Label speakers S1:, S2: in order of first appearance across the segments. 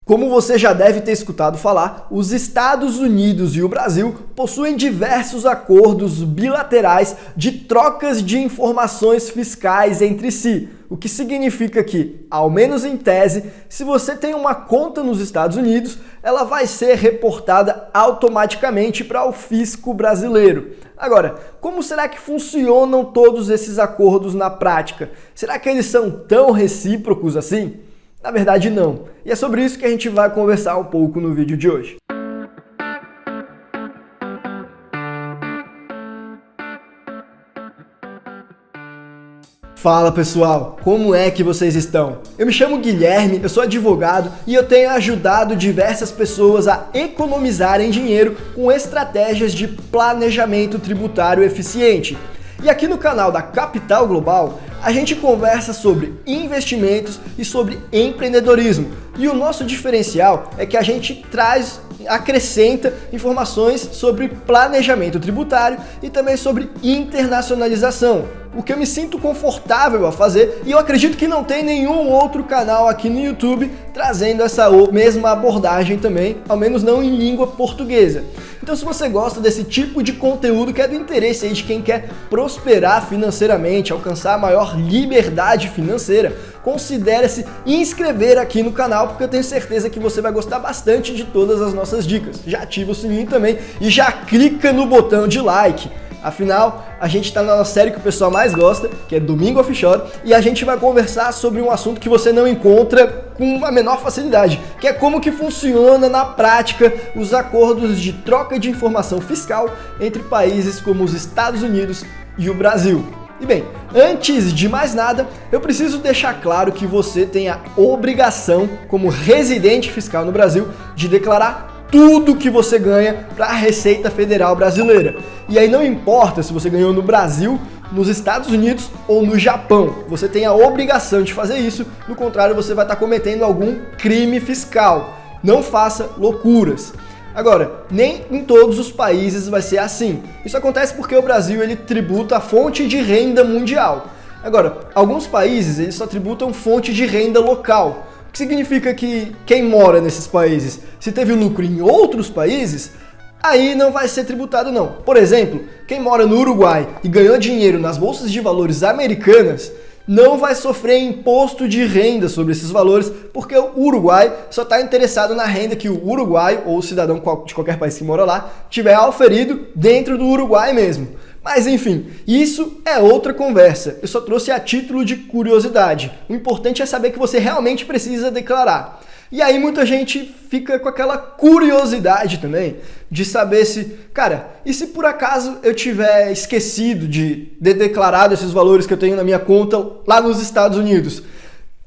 S1: Como você já deve ter escutado falar, os Estados Unidos e o Brasil possuem diversos acordos bilaterais de trocas de informações fiscais entre si, o que significa que, ao menos em tese, se você tem uma conta nos Estados Unidos, ela vai ser reportada automaticamente para o fisco brasileiro. Agora, como será que funcionam todos esses acordos na prática? Será que eles são tão recíprocos assim? Na verdade, não. E é sobre isso que a gente vai conversar um pouco no vídeo de hoje. Fala pessoal, como é que vocês estão? Eu me chamo Guilherme, eu sou advogado e eu tenho ajudado diversas pessoas a economizarem dinheiro com estratégias de planejamento tributário eficiente. E aqui no canal da Capital Global, a gente conversa sobre investimentos e sobre empreendedorismo. E o nosso diferencial é que a gente acrescenta informações sobre planejamento tributário e também sobre internacionalização, o que eu me sinto confortável a fazer e eu acredito que não tem nenhum outro canal aqui no YouTube trazendo essa mesma abordagem também, ao menos não em língua portuguesa. Então se você gosta desse tipo de conteúdo que é do interesse aí de quem quer prosperar financeiramente, alcançar a maior liberdade financeira, considere se inscrever aqui no canal, porque eu tenho certeza que você vai gostar bastante de todas as nossas dicas. Já ativa o sininho também e já clica no botão de like. Afinal, a gente está na série que o pessoal mais gosta, que é Domingo Offshore, e a gente vai conversar sobre um assunto que você não encontra com a menor facilidade, que é como que funciona na prática os acordos de troca de informação fiscal entre países como os Estados Unidos e o Brasil. E bem, antes de mais nada, eu preciso deixar claro que você tem a obrigação, como residente fiscal no Brasil, de declarar tudo que você ganha para a Receita Federal Brasileira. E aí não importa se você ganhou no Brasil, nos Estados Unidos ou no Japão, você tem a obrigação de fazer isso, no contrário você vai estar cometendo algum crime fiscal. Não faça loucuras. Agora, nem em todos os países vai ser assim. Isso acontece porque o Brasil ele tributa a fonte de renda mundial. Agora, alguns países eles só tributam fonte de renda local. O que significa que quem mora nesses países, se teve lucro em outros países, aí não vai ser tributado não. Por exemplo, quem mora no Uruguai e ganhou dinheiro nas bolsas de valores americanas, não vai sofrer imposto de renda sobre esses valores, porque o Uruguai só está interessado na renda que o Uruguai, ou o cidadão de qualquer país que mora lá, tiver auferido dentro do Uruguai mesmo. Mas enfim, isso é outra conversa. Eu só trouxe a título de curiosidade. O importante é saber que você realmente precisa declarar. E aí muita gente fica com aquela curiosidade também de saber se, cara, e se por acaso eu tiver esquecido de declarar esses valores que eu tenho na minha conta lá nos Estados Unidos?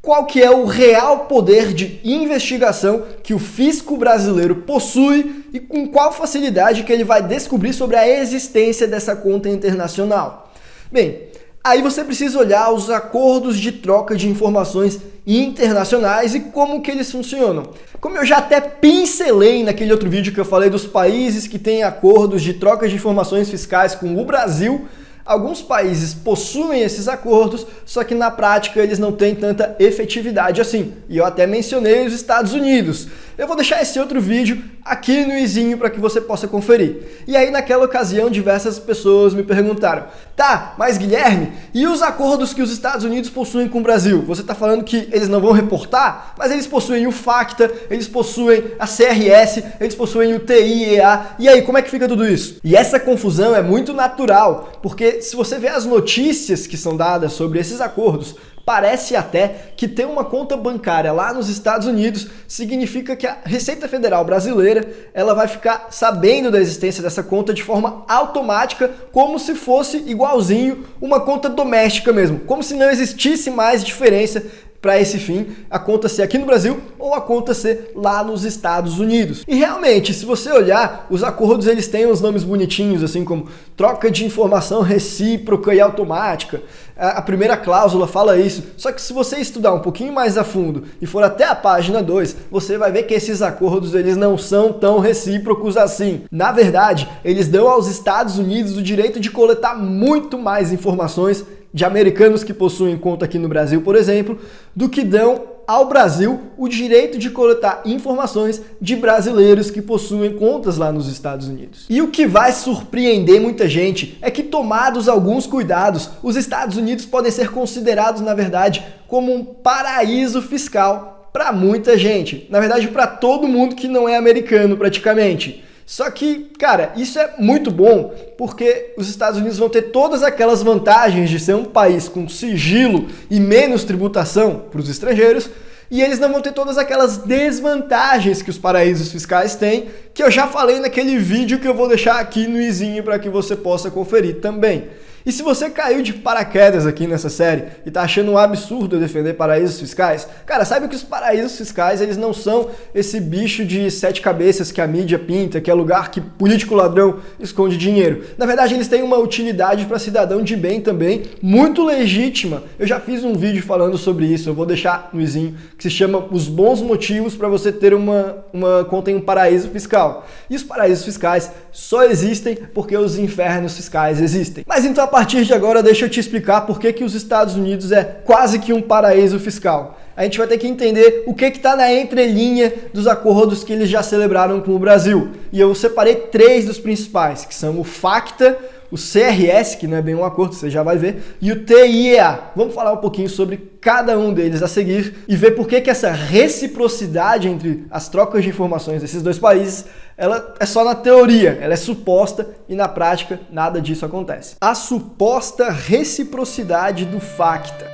S1: Qual que é o real poder de investigação que o fisco brasileiro possui e com qual facilidade que ele vai descobrir sobre a existência dessa conta internacional? Bem, aí você precisa olhar os acordos de troca de informações internacionais e como que eles funcionam. Como eu já até pincelei naquele outro vídeo que eu falei dos países que têm acordos de troca de informações fiscais com o Brasil, alguns países possuem esses acordos, só que na prática eles não têm tanta efetividade assim. E eu até mencionei os Estados Unidos. Eu vou deixar esse outro vídeo aqui no izinho para que você possa conferir. E aí naquela ocasião diversas pessoas me perguntaram: tá, mas Guilherme, e os acordos que os Estados Unidos possuem com o Brasil? Você está falando que eles não vão reportar? Mas eles possuem o FACTA, eles possuem a CRS, eles possuem o TIEA. E aí, como é que fica tudo isso? E essa confusão é muito natural, porque se você vê as notícias que são dadas sobre esses acordos, parece até que ter uma conta bancária lá nos Estados Unidos significa que a Receita Federal Brasileira ela vai ficar sabendo da existência dessa conta de forma automática, como se fosse igualzinho uma conta doméstica mesmo, como se não existisse mais diferença para esse fim, a conta ser aqui no Brasil ou a conta ser lá nos Estados Unidos. E realmente, se você olhar, os acordos eles têm uns nomes bonitinhos, assim como troca de informação recíproca e automática. A primeira cláusula fala isso, só que se você estudar um pouquinho mais a fundo e for até a página 2, você vai ver que esses acordos eles não são tão recíprocos assim. Na verdade, eles dão aos Estados Unidos o direito de coletar muito mais informações de americanos que possuem conta aqui no Brasil, por exemplo, do que dão ao Brasil o direito de coletar informações de brasileiros que possuem contas lá nos Estados Unidos. E o que vai surpreender muita gente é que, tomados alguns cuidados, os Estados Unidos podem ser considerados, na verdade, como um paraíso fiscal para muita gente. Na verdade, para todo mundo que não é americano, praticamente. Só que, cara, isso é muito bom porque os Estados Unidos vão ter todas aquelas vantagens de ser um país com sigilo e menos tributação para os estrangeiros, e eles não vão ter todas aquelas desvantagens que os paraísos fiscais têm, que eu já falei naquele vídeo que eu vou deixar aqui no izinho para que você possa conferir também. E se você caiu de paraquedas aqui nessa série e tá achando um absurdo eu defender paraísos fiscais, cara, saiba que os paraísos fiscais, eles não são esse bicho de 7 cabeças que a mídia pinta, que é lugar que político ladrão esconde dinheiro. Na verdade, eles têm uma utilidade para cidadão de bem também, muito legítima. Eu já fiz um vídeo falando sobre isso, eu vou deixar no izinho, que se chama Os Bons Motivos para você ter uma conta em um paraíso fiscal. E os paraísos fiscais só existem porque os infernos fiscais existem. Mas então, a partir de agora, deixa eu te explicar por que os Estados Unidos é quase que um paraíso fiscal. A gente vai ter que entender o que está na entrelinha dos acordos que eles já celebraram com o Brasil. E eu separei 3 dos principais, que são o FATCA, o CRS, que não é bem um acordo, você já vai ver, e o TIEA. Vamos falar um pouquinho sobre cada um deles a seguir e ver por que essa reciprocidade entre as trocas de informações desses dois países, ela é só na teoria, ela é suposta e na prática nada disso acontece. A suposta reciprocidade do FATCA.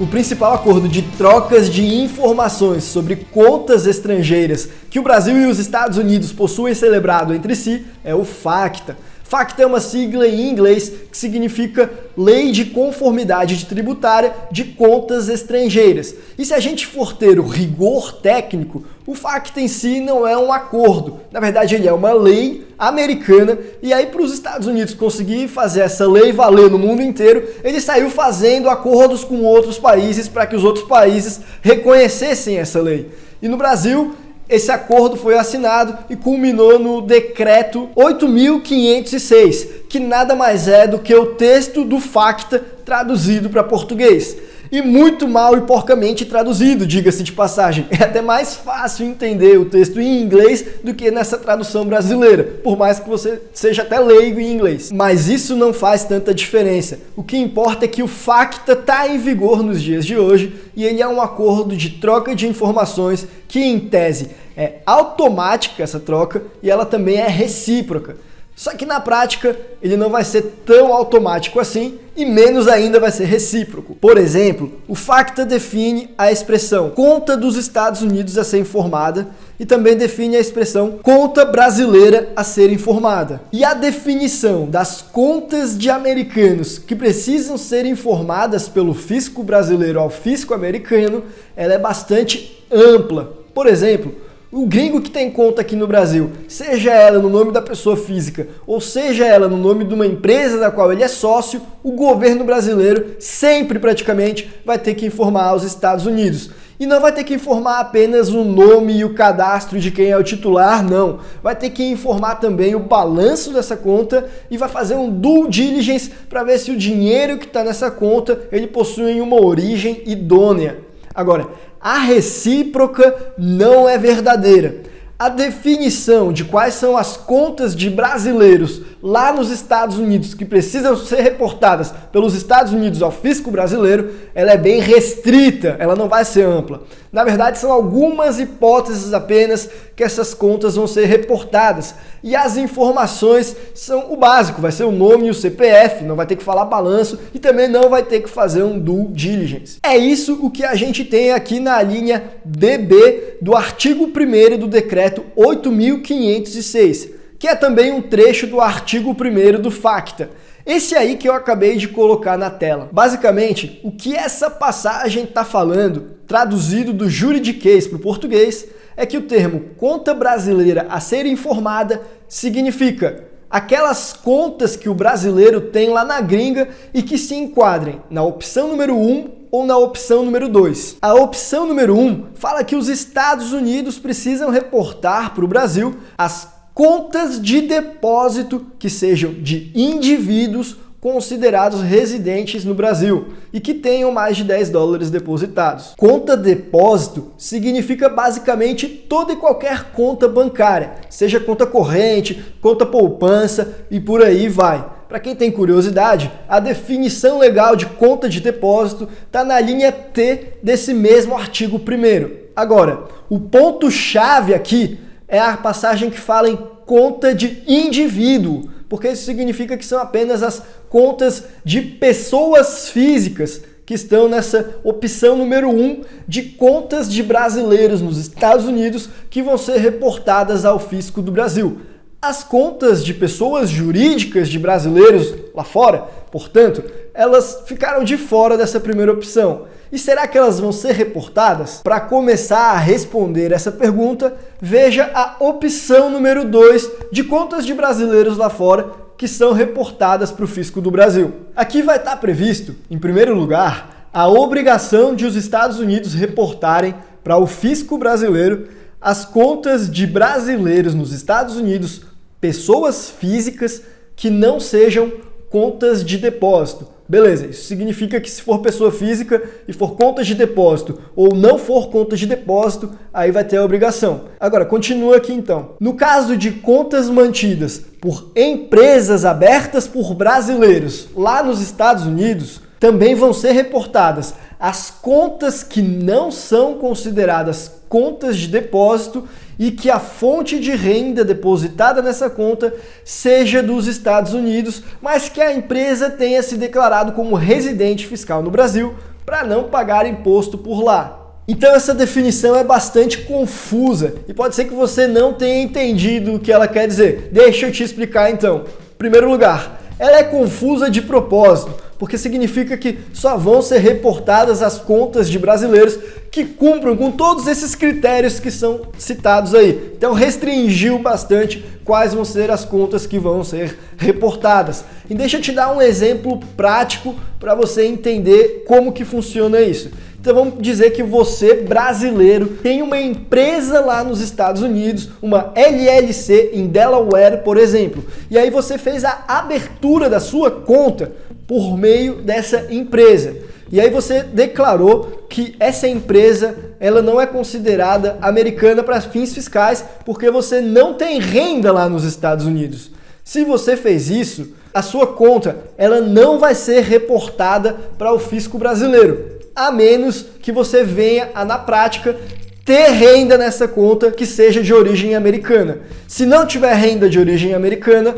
S1: O principal acordo de trocas de informações sobre contas estrangeiras que o Brasil e os Estados Unidos possuem celebrado entre si é o FATCA. FATCA é uma sigla em inglês que significa Lei de Conformidade Tributária de Contas Estrangeiras. E se a gente for ter o rigor técnico, o FATCA em si não é um acordo. Na verdade, ele é uma lei americana, e aí para os Estados Unidos conseguir fazer essa lei valer no mundo inteiro, ele saiu fazendo acordos com outros países para que os outros países reconhecessem essa lei. E no Brasil, esse acordo foi assinado e culminou no Decreto 8.506, que nada mais é do que o texto do FATCA traduzido para português. E muito mal e porcamente traduzido, diga-se de passagem. É até mais fácil entender o texto em inglês do que nessa tradução brasileira, por mais que você seja até leigo em inglês. Mas isso não faz tanta diferença. O que importa é que o FATCA está em vigor nos dias de hoje e ele é um acordo de troca de informações que, em tese, é automática essa troca e ela também é recíproca. Só que na prática ele não vai ser tão automático assim e menos ainda vai ser recíproco. Por exemplo, o FATCA define a expressão conta dos Estados Unidos a ser informada e também define a expressão conta brasileira a ser informada. E a definição das contas de americanos que precisam ser informadas pelo fisco brasileiro ao fisco americano, ela é bastante ampla. Por exemplo, o gringo que tem conta aqui no Brasil, seja ela no nome da pessoa física ou seja ela no nome de uma empresa da qual ele é sócio, o governo brasileiro sempre praticamente vai ter que informar aos Estados Unidos. E não vai ter que informar apenas o nome e o cadastro de quem é o titular, não. Vai ter que informar também o balanço dessa conta e vai fazer um due diligence para ver se o dinheiro que está nessa conta ele possui uma origem idônea. Agora, a recíproca não é verdadeira. A definição de quais são as contas de brasileiros lá nos Estados Unidos que precisam ser reportadas pelos Estados Unidos ao fisco brasileiro, ela é bem restrita, ela não vai ser ampla. Na verdade, são algumas hipóteses apenas que essas contas vão ser reportadas. E as informações são o básico, vai ser o nome e o CPF, não vai ter que falar balanço e também não vai ter que fazer um due diligence. É isso o que a gente tem aqui na linha BB do artigo 1º do Decreto 8.506, que é também um trecho do artigo 1º do FATCA. Esse aí que eu acabei de colocar na tela. Basicamente, o que essa passagem está falando, traduzido do juridiquês para o português, é que o termo conta brasileira a ser informada significa aquelas contas que o brasileiro tem lá na gringa e que se enquadrem na opção número 1 ou na opção número 2. A opção número 1 fala que os Estados Unidos precisam reportar para o Brasil as contas de depósito que sejam de indivíduos considerados residentes no Brasil e que tenham mais de $10 depositados. Conta depósito significa basicamente toda e qualquer conta bancária, seja conta corrente, conta poupança e por aí vai. Para quem tem curiosidade, a definição legal de conta de depósito está na linha T desse mesmo artigo 1º. Agora, o ponto-chave aqui é a passagem que fala em conta de indivíduo, porque isso significa que são apenas as contas de pessoas físicas que estão nessa opção número 1 de contas de brasileiros nos Estados Unidos que vão ser reportadas ao fisco do Brasil. As contas de pessoas jurídicas de brasileiros lá fora, portanto, elas ficaram de fora dessa primeira opção. E será que elas vão ser reportadas? Para começar a responder essa pergunta, veja a opção número 2 de contas de brasileiros lá fora que são reportadas para o fisco do Brasil. Aqui vai estar previsto, em primeiro lugar, a obrigação de os Estados Unidos reportarem para o fisco brasileiro as contas de brasileiros nos Estados Unidos, pessoas físicas que não sejam contas de depósito. Beleza, isso significa que se for pessoa física e for conta de depósito ou não for conta de depósito, aí vai ter a obrigação. Agora, continua aqui então. No caso de contas mantidas por empresas abertas por brasileiros lá nos Estados Unidos, também vão ser reportadas as contas que não são consideradas contas de depósito e que a fonte de renda depositada nessa conta seja dos Estados Unidos, mas que a empresa tenha se declarado como residente fiscal no Brasil para não pagar imposto por lá. Então essa definição é bastante confusa e pode ser que você não tenha entendido o que ela quer dizer. Deixa eu te explicar então. Em primeiro lugar, ela é confusa de propósito, porque significa que só vão ser reportadas as contas de brasileiros que cumpram com todos esses critérios que são citados aí. Então restringiu bastante quais vão ser as contas que vão ser reportadas. E deixa eu te dar um exemplo prático para você entender como que funciona isso. Então vamos dizer que você, brasileiro, tem uma empresa lá nos Estados Unidos, uma LLC em Delaware, por exemplo. E aí você fez a abertura da sua conta por meio dessa empresa. E aí você declarou que essa empresa ela não é considerada americana para fins fiscais porque você não tem renda lá nos Estados Unidos. Se você fez isso, a sua conta ela não vai ser reportada para o fisco brasileiro, a menos que você venha a, na prática, ter renda nessa conta que seja de origem americana. Se não tiver renda de origem americana,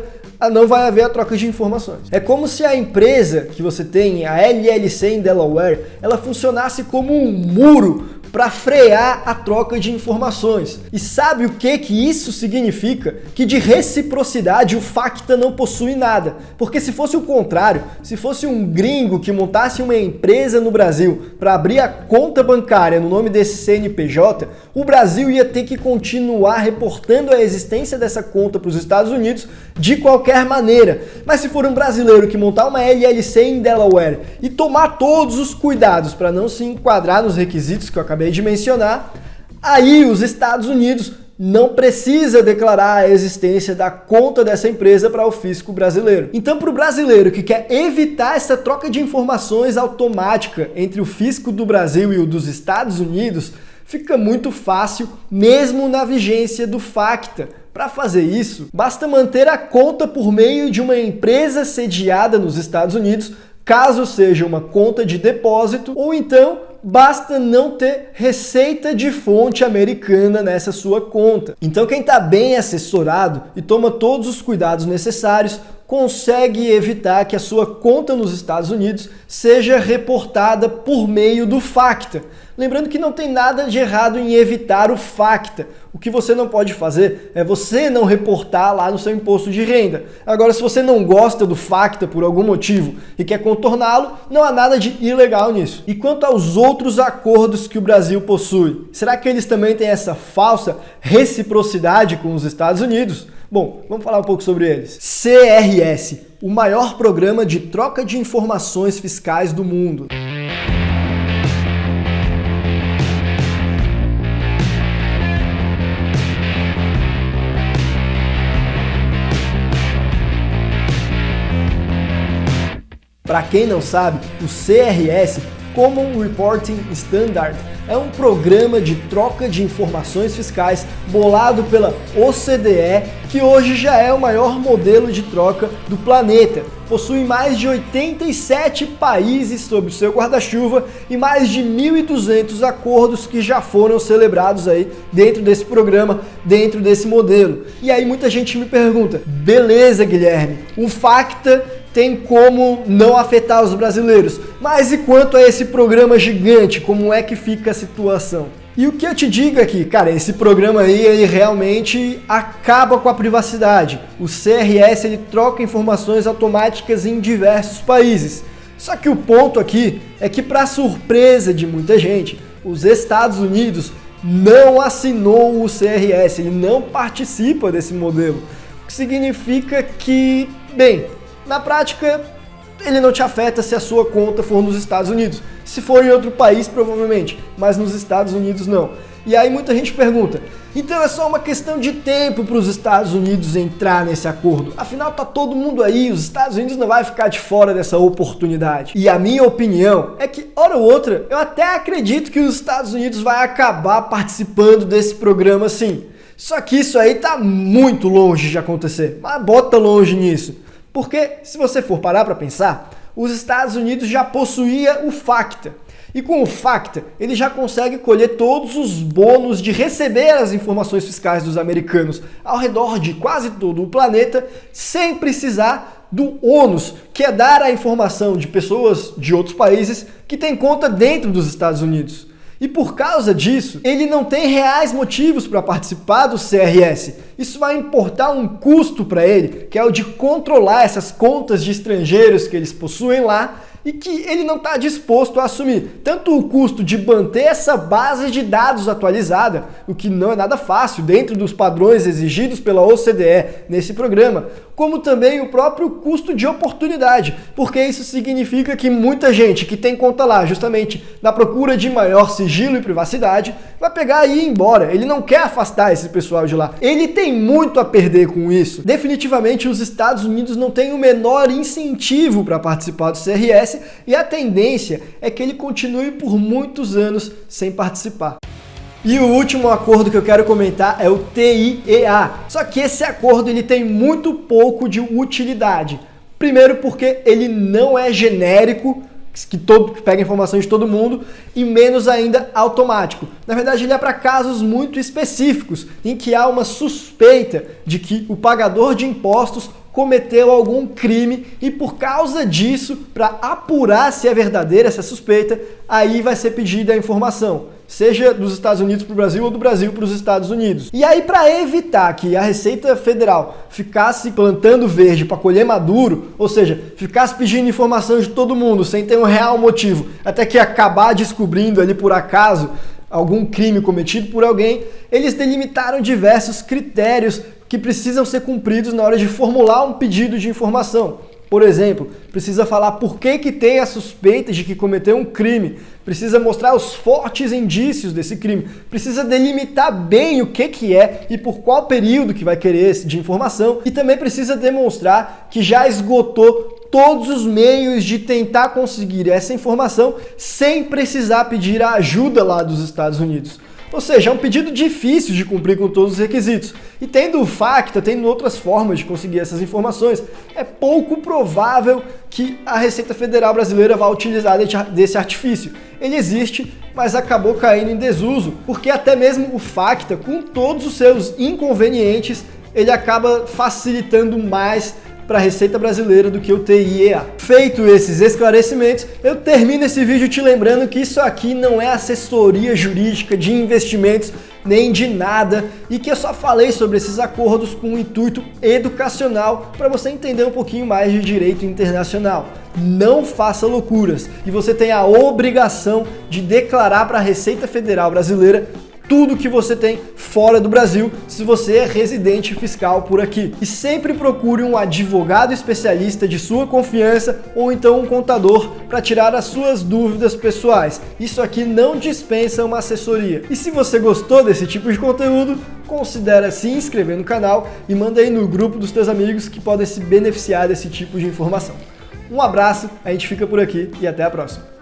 S1: não vai haver a troca de informações. É como se a empresa que você tem, a LLC em Delaware, ela funcionasse como um muro para frear a troca de informações. E sabe o que isso significa? Que de reciprocidade o FATCA não possui nada. Porque se fosse o contrário, se fosse um gringo que montasse uma empresa no Brasil para abrir a conta bancária no nome desse CNPJ, o Brasil ia ter que continuar reportando a existência dessa conta para os Estados Unidos de qualquer maneira. Mas se for um brasileiro que montar uma LLC em Delaware e tomar todos os cuidados para não se enquadrar nos requisitos que eu acabei de mencionar, aí os Estados Unidos não precisa declarar a existência da conta dessa empresa para o fisco brasileiro. Então, para o brasileiro que quer evitar essa troca de informações automática entre o fisco do Brasil e o dos Estados Unidos, fica muito fácil mesmo na vigência do FATCA. Para fazer isso, basta manter a conta por meio de uma empresa sediada nos Estados Unidos, caso seja uma conta de depósito, ou então basta não ter receita de fonte americana nessa sua conta. Então quem está bem assessorado e toma todos os cuidados necessários consegue evitar que a sua conta nos Estados Unidos seja reportada por meio do FATCA. Lembrando que não tem nada de errado em evitar o FATCA. O que você não pode fazer é você não reportar lá no seu imposto de renda. Agora, se você não gosta do FATCA por algum motivo e quer contorná-lo, não há nada de ilegal nisso. E quanto aos outros acordos que o Brasil possui, será que eles também têm essa falsa reciprocidade com os Estados Unidos? Bom, vamos falar um pouco sobre eles. CRS, o maior programa de troca de informações fiscais do mundo. Para quem não sabe, o CRS, Common Reporting Standard, é um programa de troca de informações fiscais bolado pela OCDE, que hoje já é o maior modelo de troca do planeta. Possui mais de 87 países sob o seu guarda-chuva e mais de 1.200 acordos que já foram celebrados aí dentro desse programa, dentro desse modelo. E aí muita gente me pergunta, beleza, Guilherme, o FATCA tem como não afetar os brasileiros, mas e quanto a esse programa gigante, como é que fica a situação? E o que eu te digo aqui, cara, esse programa aí ele realmente acaba com a privacidade. O CRS ele troca informações automáticas em diversos países. Só que o ponto aqui é que, para surpresa de muita gente, os Estados Unidos não assinou o CRS, ele não participa desse modelo. O que significa que, bem, na prática, ele não te afeta se a sua conta for nos Estados Unidos. Se for em outro país, provavelmente, mas nos Estados Unidos não. E aí muita gente pergunta, então é só uma questão de tempo para os Estados Unidos entrar nesse acordo? Afinal, tá todo mundo aí, os Estados Unidos não vai ficar de fora dessa oportunidade. E a minha opinião é que, hora ou outra, eu até acredito que os Estados Unidos vai acabar participando desse programa sim. Só que isso aí tá muito longe de acontecer, mas bota longe nisso. Porque, se você for parar para pensar, os Estados Unidos já possuía o FATCA. E com o FATCA, ele já consegue colher todos os bônus de receber as informações fiscais dos americanos ao redor de quase todo o planeta, sem precisar do ônus, que é dar a informação de pessoas de outros países que têm conta dentro dos Estados Unidos. E por causa disso, ele não tem reais motivos para participar do CRS. Isso vai importar um custo para ele, que é o de controlar essas contas de estrangeiros que eles possuem lá e que ele não está disposto a assumir. Tanto o custo de manter essa base de dados atualizada, o que não é nada fácil dentro dos padrões exigidos pela OCDE nesse programa, como também o próprio custo de oportunidade, porque isso significa que muita gente que tem conta lá justamente na procura de maior sigilo e privacidade vai pegar e ir embora. Ele não quer afastar esse pessoal de lá. Ele tem muito a perder com isso. Definitivamente os Estados Unidos não têm o menor incentivo para participar do CRS e a tendência é que ele continue por muitos anos sem participar. E o último acordo que eu quero comentar é o TIEA. Só que esse acordo ele tem muito pouco de utilidade. Primeiro porque ele não é genérico, que pega informação de todo mundo, e menos ainda automático. Na verdade, ele é para casos muito específicos, em que há uma suspeita de que o pagador de impostos cometeu algum crime e por causa disso, para apurar se é verdadeira essa suspeita, aí vai ser pedida a informação, seja dos Estados Unidos para o Brasil ou do Brasil para os Estados Unidos. E aí, para evitar que a Receita Federal ficasse plantando verde para colher maduro, ou seja, ficasse pedindo informação de todo mundo sem ter um real motivo, até que acabar descobrindo ali por acaso algum crime cometido por alguém, eles delimitaram diversos critérios que precisam ser cumpridos na hora de formular um pedido de informação. Por exemplo, precisa falar por que tem a suspeita de que cometeu um crime, precisa mostrar os fortes indícios desse crime, precisa delimitar bem o que é e por qual período que vai querer de informação e também precisa demonstrar que já esgotou todos os meios de tentar conseguir essa informação sem precisar pedir a ajuda lá dos Estados Unidos. Ou seja, é um pedido difícil de cumprir com todos os requisitos. E tendo o FATCA, tendo outras formas de conseguir essas informações, é pouco provável que a Receita Federal brasileira vá utilizar desse artifício. Ele existe, mas acabou caindo em desuso, porque até mesmo o FATCA, com todos os seus inconvenientes, ele acaba facilitando mais para a Receita Brasileira do que o TIEA. Feito esses esclarecimentos, eu termino esse vídeo te lembrando que isso aqui não é assessoria jurídica de investimentos nem de nada e que eu só falei sobre esses acordos com um intuito educacional para você entender um pouquinho mais de direito internacional. Não faça loucuras e você tem a obrigação de declarar para a Receita Federal Brasileira tudo que você tem fora do Brasil, se você é residente fiscal por aqui. E sempre procure um advogado especialista de sua confiança ou então um contador para tirar as suas dúvidas pessoais. Isso aqui não dispensa uma assessoria. E se você gostou desse tipo de conteúdo, considere se inscrever no canal e manda aí no grupo dos teus amigos que podem se beneficiar desse tipo de informação. Um abraço, a gente fica por aqui e até a próxima.